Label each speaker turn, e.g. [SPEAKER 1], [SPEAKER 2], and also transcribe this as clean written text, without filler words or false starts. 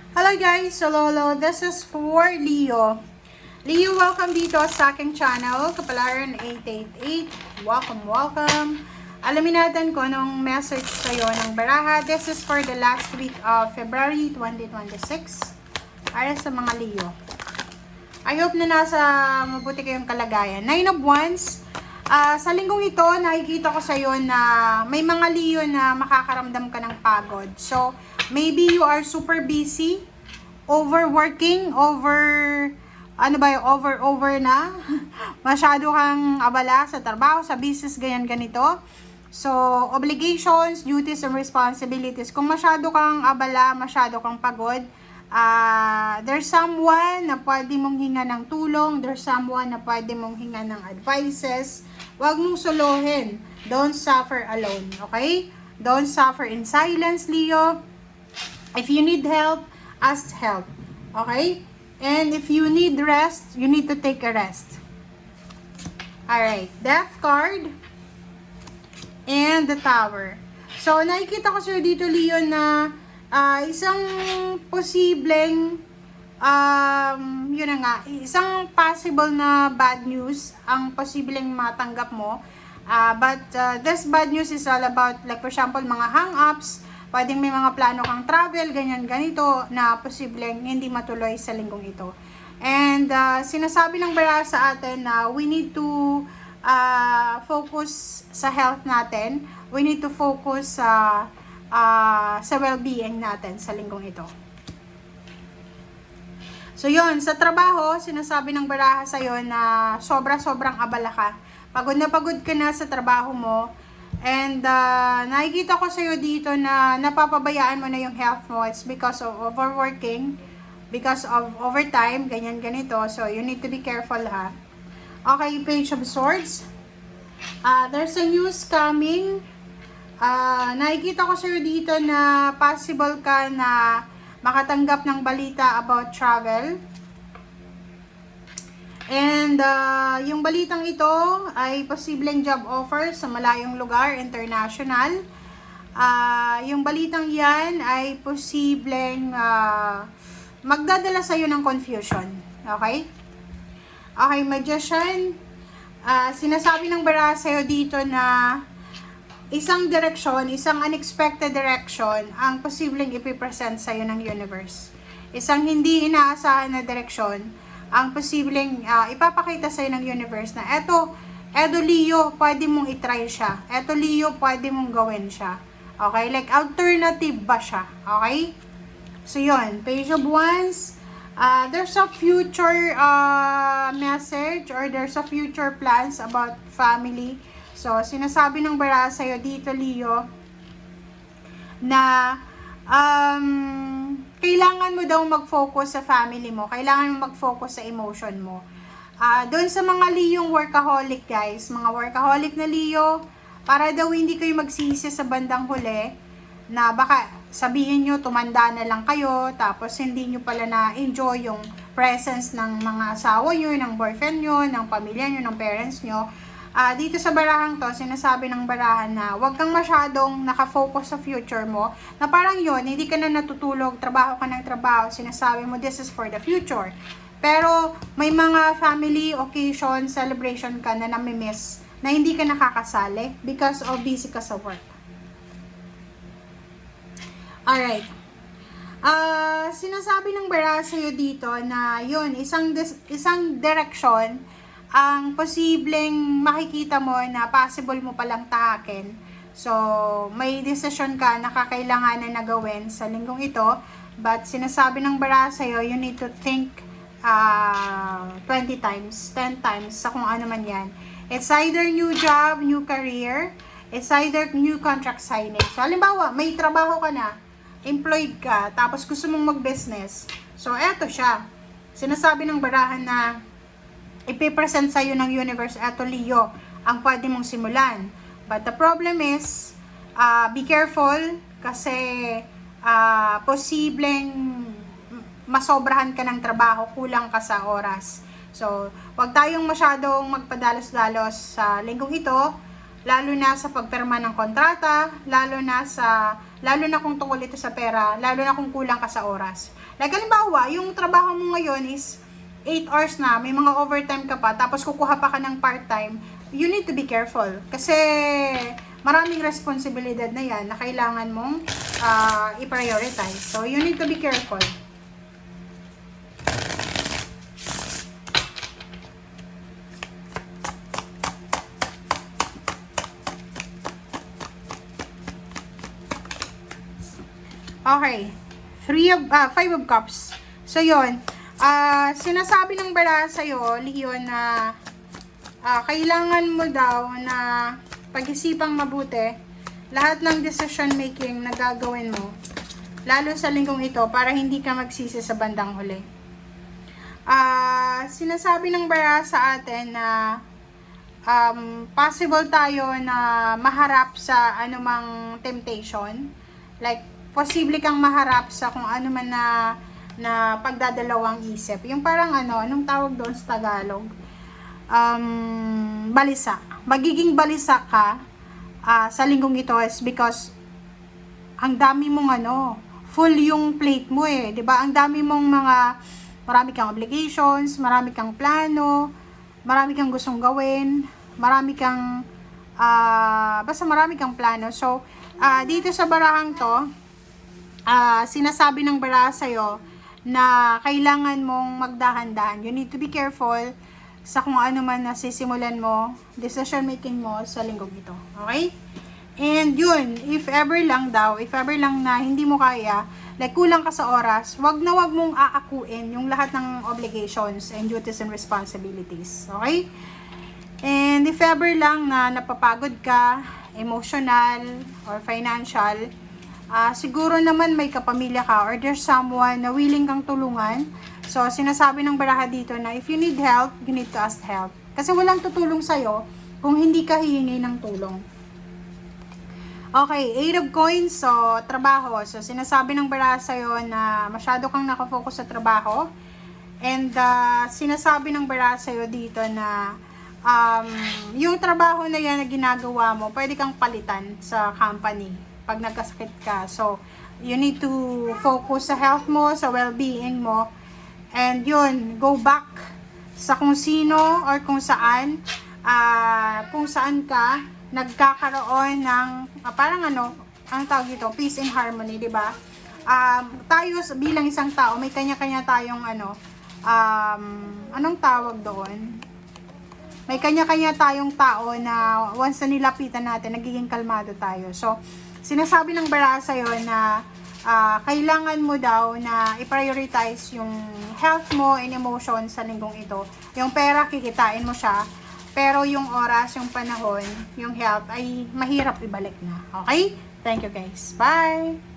[SPEAKER 1] Hello guys! Hello! This is for Leo. Leo, welcome dito sa aking channel, Kapalaran 888. Welcome! Alamin natin kung anong message sa'yo ng baraha. This is for the last week of February 2026. Para sa mga Leo. I hope na nasa mabuti kayong kalagayan. 9 of Wands. Sa linggong ito, nakikita ko sa'yo na may mga Leo na makakaramdam ka ng pagod. So, maybe you are super busy, overworking, over na. Masyado kang abala sa trabaho, sa business, ganyan ganito. So, obligations, duties, and responsibilities. Kung masyado kang abala, masyado kang pagod, there's someone na pwede mong hinga ng tulong, there's someone na pwede mong hinga ng advices. Huwag mong solohin. Don't suffer alone, okay? Don't suffer in silence, Leo. If you need help, ask help, okay? And if you need rest, you need to take a rest. Alright, Death card and the Tower. So, nakikita ko sir dito, Leo, na isang posibleng yun na nga, isang possible na bad news ang posibleng matanggap mo. But this bad news is all about, like for example, mga hang-ups, pwedeng may mga plano kang travel, ganyan ganito, na posibleng hindi matuloy sa linggong ito. And sinasabi ng baraha sa atin na we need to focus sa health natin. We need to focus sa well-being natin sa linggong ito. So yun, sa trabaho, sinasabi ng baraha sa'yo na sobrang abala ka. Pagod na pagod ka na sa trabaho mo. And nakikita ko sa'yo dito na napapabayaan mo na yung health mo. It's because of overworking, because of overtime, ganyan ganito. So you need to be careful ha. Okay, Page of Swords. There's a news coming. Nakikita ko sa'yo dito na possible ka na makatanggap ng balita about travel. And yung balitang ito ay posibleng job offer sa malayong lugar, international. Yung balitang yan ay posibleng magdadala sa'yo ng confusion. Okay? Okay, Magician. Sinasabi ng baraha sa'yo dito na isang direksyon, isang unexpected direction ang posibleng ipipresent sa'yo ng universe. Isang hindi inaasahan na direksyon ang posibleng ipapakita sa'yo ng universe na eto Leo, pwede mong itry siya. Eto Leo, pwede mong gawin siya. Okay? Like alternative ba siya? Okay? So yun, Page of Wands. There's a future message or there's a future plans about family. So, sinasabi ng baraha sa'yo dito, Leo, na kailangan mo daw mag-focus sa family mo. Kailangan mo mag-focus sa emotion mo. Doon sa mga Leong workaholic, guys, mga workaholic na Leo, para daw hindi kayo magsisi sa bandang huli, na baka sabihin nyo, tumanda na lang kayo, tapos hindi nyo pala na-enjoy yung presence ng mga asawa nyo, ng boyfriend nyo, ng pamilya nyo, ng parents nyo. Dito sa barahang to, sinasabi ng barahan na huwag kang masyadong nakafocus sa future mo, na parang yun, hindi ka na natutulog, trabaho ka ng trabaho, sinasabi mo, this is for the future. Pero may mga family occasion, celebration ka na namimiss, na hindi ka nakakasali because of busy ka sa work. Alright. Sinasabi ng baraha sa'yo dito na yun, isang direction ang posibleng makikita mo na possible mo palang tahakin. So, may decision ka na kakailanganan na gawin sa linggong ito. But, sinasabi ng baraha sa'yo, you need to think 20 times, 10 times sa kung ano man yan. It's either new job, new career, it's either new contract signing. So, halimbawa, may trabaho ka na, employed ka, tapos gusto mong mag-business. So, eto siya. Sinasabi ng barahan na ipipresent sa'yo ng universe, eto Leo, ang pwede mong simulan. But the problem is, be careful kasi posibleng masobrahan ka ng trabaho, kulang ka sa oras. So, wag tayong masyadong magpadalos-dalos sa linggong ito, lalo na sa pagpirma ng kontrata, lalo na sa lalo na kung tungkol ito sa pera, lalo na kung kulang ka sa oras. Like, halimbawa, yung trabaho mo ngayon is 8 hours na, may mga overtime ka pa, tapos kukuha pa ka ng part-time, you need to be careful. Kasi, maraming responsibilidad na yan na kailangan mong i-prioritize. So, you need to be careful. Okay. 5 of Cups. So, yun. Sinasabi ng bara sa'yo, Leon, na kailangan mo daw na pag-isipang mabuti lahat ng decision making na gagawin mo, lalo sa linggong ito, para hindi ka magsisi sa bandang huli. Sinasabi ng bara sa atin na possible tayo na maharap sa anumang temptation. Like, posible kang maharap sa kung ano man na pagdadalawang isip. Yung parang anong tawag doon sa Tagalog? Balisa. Magiging balisa ka sa linggong ito is because ang dami mong full yung plate mo eh. 'Di ba? Ang dami mong marami kang obligations, marami kang plano, marami kang gustong gawin, marami kang basta marami kang plano. So, dito sa barahang to, sinasabi ng baraha sa'yo na kailangan mong magdahan-dahan. You need to be careful sa kung ano man na sisimulan mo, decision making mo sa linggong ito. Okay? And yun, if ever lang na hindi mo kaya, like kulang ka sa oras, wag mong aakuin yung lahat ng obligations and duties and responsibilities. Okay? And if ever lang na napapagod ka, emotional or financial, siguro naman may kapamilya ka or there's someone na willing kang tulungan. So, sinasabi ng baraha dito na if you need help, you need to ask help. Kasi walang tutulong sa'yo kung hindi ka hihingi ng tulong. Okay, 8 of Coins, so, trabaho. So, sinasabi ng baraha sa'yo na masyado kang nakafocus sa trabaho. And, sinasabi ng baraha sa'yo dito na yung trabaho na yan na ginagawa mo, pwede kang palitan sa company pag nagkasakit ka. So, you need to focus sa health mo, sa well-being mo. And yun, go back sa kung sino or kung saan ka nagkakaroon ng parang ang tawag dito, peace and harmony, di ba? Tayo bilang isang tao, may kanya-kanya tayong anong tawag doon? May kanya-kanya tayong tao na once na nilapitan natin, nagiging kalmado tayo. So, sinasabi ng baraha sa'yo na kailangan mo daw na i-prioritize yung health mo and emotion sa linggong ito. Yung pera, kikitain mo siya. Pero yung oras, yung panahon, yung health, ay mahirap ibalik na. Okay? Thank you guys. Bye!